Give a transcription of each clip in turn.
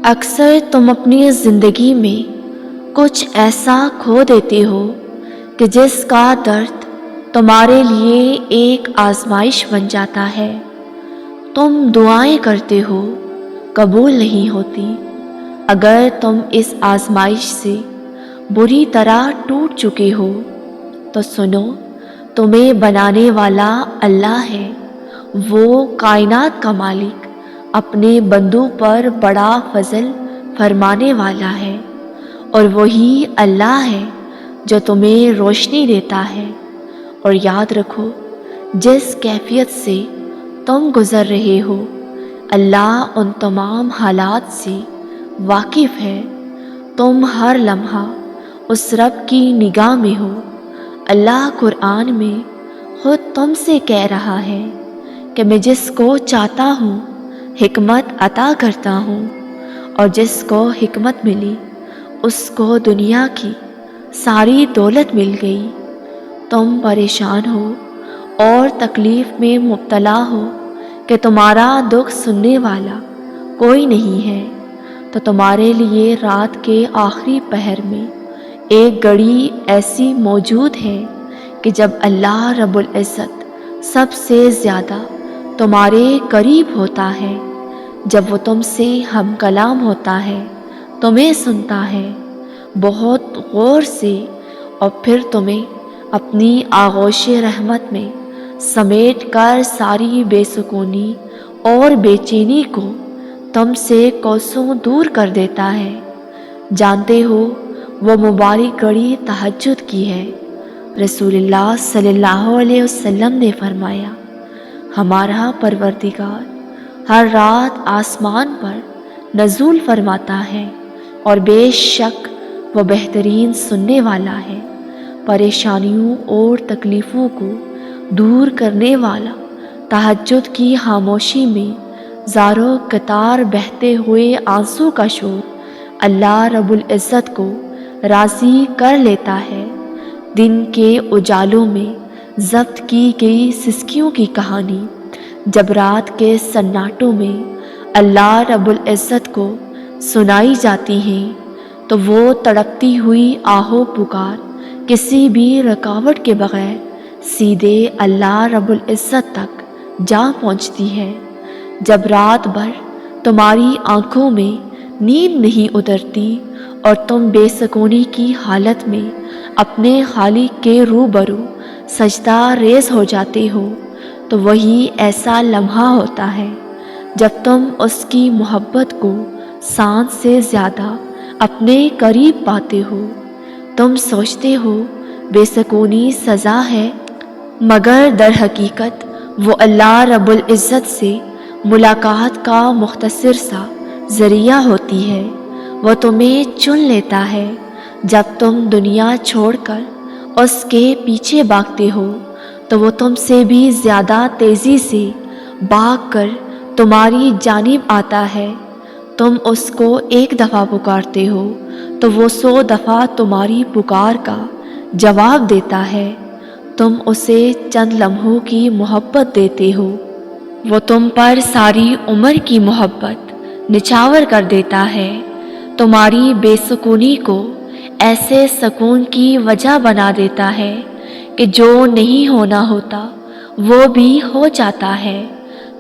اکثر تم اپنی زندگی میں کچھ ایسا کھو دیتے ہو کہ جس کا درد تمہارے لیے ایک آزمائش بن جاتا ہے۔ تم دعائیں کرتے ہو، قبول نہیں ہوتی۔ اگر تم اس آزمائش سے بری طرح ٹوٹ چکے ہو تو سنو، تمہیں بنانے والا اللہ ہے۔ وہ کائنات کا مالک اپنے بندوں پر بڑا فضل فرمانے والا ہے، اور وہی اللہ ہے جو تمہیں روشنی دیتا ہے۔ اور یاد رکھو، جس کیفیت سے تم گزر رہے ہو، اللہ ان تمام حالات سے واقف ہے۔ تم ہر لمحہ اس رب کی نگاہ میں ہو۔ اللہ قرآن میں خود تم سے کہہ رہا ہے کہ میں جس کو چاہتا ہوں حکمت عطا کرتا ہوں، اور جس کو حکمت ملی اس کو دنیا کی ساری دولت مل گئی۔ تم پریشان ہو اور تکلیف میں مبتلا ہو کہ تمہارا دکھ سننے والا کوئی نہیں ہے، تو تمہارے لیے رات کے آخری پہر میں ایک گھڑی ایسی موجود ہے کہ جب اللہ رب العزت سب سے زیادہ تمہارے قریب ہوتا ہے، جب وہ تم سے ہم کلام ہوتا ہے، تمہیں سنتا ہے بہت غور سے، اور پھر تمہیں اپنی آغوش رحمت میں سمیٹ کر ساری بے سکونی اور بے چینی کو تم سے کوسوں دور کر دیتا ہے۔ جانتے ہو وہ مبارک گھڑی تہجد کی ہے۔ رسول اللہ صلی اللہ علیہ وسلم نے فرمایا، ہمارا پروردگار ہر رات آسمان پر نزول فرماتا ہے، اور بے شک وہ بہترین سننے والا ہے۔ پریشانیوں اور تکلیفوں کو دور کرنے والا تہجد کی خاموشی میں زاروں قطار بہتے ہوئے آنسو کا شور اللہ رب العزت کو راضی کر لیتا ہے۔ دن کے اجالوں میں ضبط کی گئی سسکیوں کی کہانی جب رات کے سناٹوں میں اللہ رب العزت کو سنائی جاتی ہیں، تو وہ تڑپتی ہوئی آہو پکار کسی بھی رکاوٹ کے بغیر سیدھے اللہ رب العزت تک جا پہنچتی ہے۔ جب رات بھر تمہاری آنکھوں میں نیند نہیں اترتی اور تم بے سکونی کی حالت میں اپنے خالق کے روبرو سجدہ ریز ہو جاتے ہو، تو وہی ایسا لمحہ ہوتا ہے جب تم اس کی محبت کو سانس سے زیادہ اپنے قریب پاتے ہو۔ تم سوچتے ہو بے سکونی سزا ہے، مگر در حقیقت وہ اللہ رب العزت سے ملاقات کا مختصر سا ذریعہ ہوتی ہے۔ وہ تمہیں چن لیتا ہے جب تم دنیا چھوڑ کر اس کے پیچھے بھاگتے ہو، تو وہ تم سے بھی زیادہ تیزی سے بھاگ کر تمہاری جانب آتا ہے۔ تم اس کو ایک دفعہ پکارتے ہو تو وہ 100 دفعہ تمہاری پکار کا جواب دیتا ہے۔ تم اسے چند لمحوں کی محبت دیتے ہو، وہ تم پر ساری عمر کی محبت نچھاور کر دیتا ہے۔ تمہاری بے سکونی کو ایسے سکون کی وجہ بنا دیتا ہے کہ جو نہیں ہونا ہوتا وہ بھی ہو جاتا ہے۔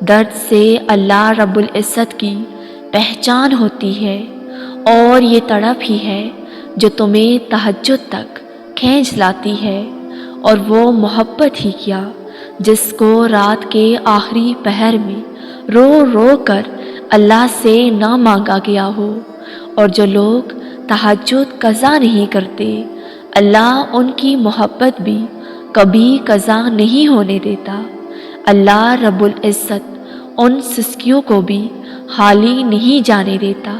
درد سے اللہ رب العزت کی پہچان ہوتی ہے، اور یہ تڑپ ہی ہے جو تمہیں تہجد تک کھینچ لاتی ہے، اور وہ محبت ہی کیا جس کو رات کے آخری پہر میں رو رو کر اللہ سے نہ مانگا گیا ہو۔ اور جو لوگ تہجد قضا نہیں کرتے، اللہ ان کی محبت بھی کبھی قضا نہیں ہونے دیتا۔ اللہ رب العزت ان سسکیوں کو بھی خالی نہیں جانے دیتا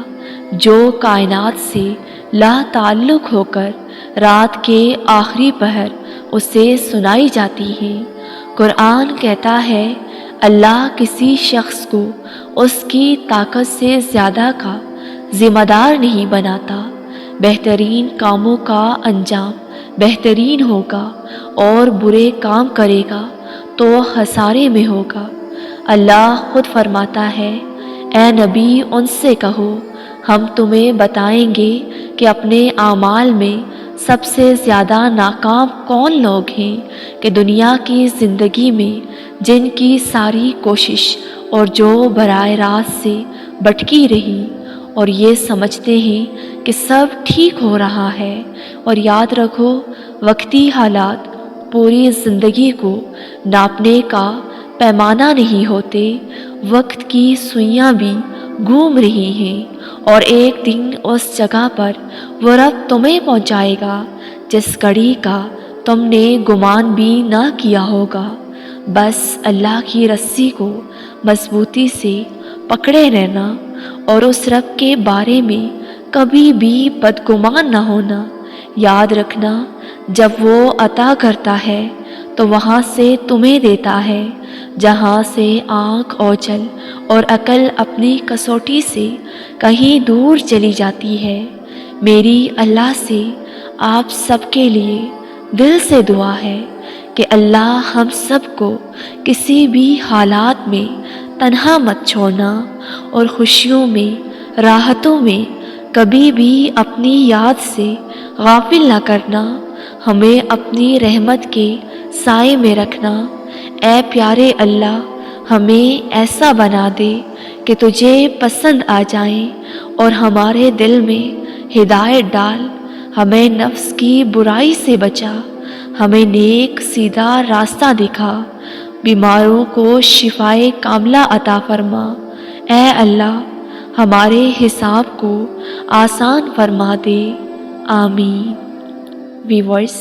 جو کائنات سے لا تعلق ہو کر رات کے آخری پہر اسے سنائی جاتی ہیں۔ قرآن کہتا ہے، اللہ کسی شخص کو اس کی طاقت سے زیادہ کا ذمہ دار نہیں بناتا۔ بہترین کاموں کا انجام بہترین ہوگا، اور برے کام کرے گا تو خسارے میں ہوگا۔ اللہ خود فرماتا ہے، اے نبی ان سے کہو ہم تمہیں بتائیں گے کہ اپنے اعمال میں سب سے زیادہ ناکام کون لوگ ہیں کہ دنیا کی زندگی میں جن کی ساری کوشش اور جو براہ راست سے بھٹکی رہی اور یہ سمجھتے ہیں کہ سب ٹھیک ہو رہا ہے، اور یاد رکھو وقتی حالات پوری زندگی کو ناپنے کا پیمانہ نہیں ہوتے، وقت کی سوئیاں بھی گھوم رہی ہیں اور ایک دن اس جگہ پر وہ رب تمہیں پہنچائے گا جس گھڑی کا تم نے گمان بھی نہ کیا ہوگا۔ بس اللہ کی رسی کو مضبوطی سے پکڑے رہنا اور اس رب کے بارے میں کبھی بھی بدگمان نہ ہونا۔ یاد رکھنا جب وہ عطا کرتا ہے تو وہاں سے تمہیں دیتا ہے جہاں سے آنکھ اوجھل اور عقل اپنی کسوٹی سے کہیں دور چلی جاتی ہے۔ میری اللہ سے آپ سب کے لیے دل سے دعا ہے کہ اللہ ہم سب کو کسی بھی حالات میں تنہا مت چھوڑنا اور خوشیوں میں راحتوں میں کبھی بھی اپنی یاد سے غافل نہ کرنا، ہمیں اپنی رحمت کے سائے میں رکھنا۔ اے پیارے اللہ ہمیں ایسا بنا دے کہ تجھے پسند آ جائیں اور ہمارے دل میں ہدایت ڈال، ہمیں نفس کی برائی سے بچا، ہمیں نیک سیدھا راستہ دکھا، بیماروں کو شفائے کاملہ عطا فرما۔ اے اللہ ہمارے حساب کو آسان فرما دے، آمین۔ ویورز،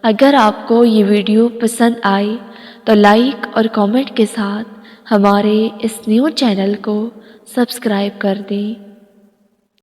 اگر آپ کو یہ ویڈیو پسند آئے تو لائک اور کامنٹ کے ساتھ ہمارے اس نیو چینل کو سبسکرائب کر دیں۔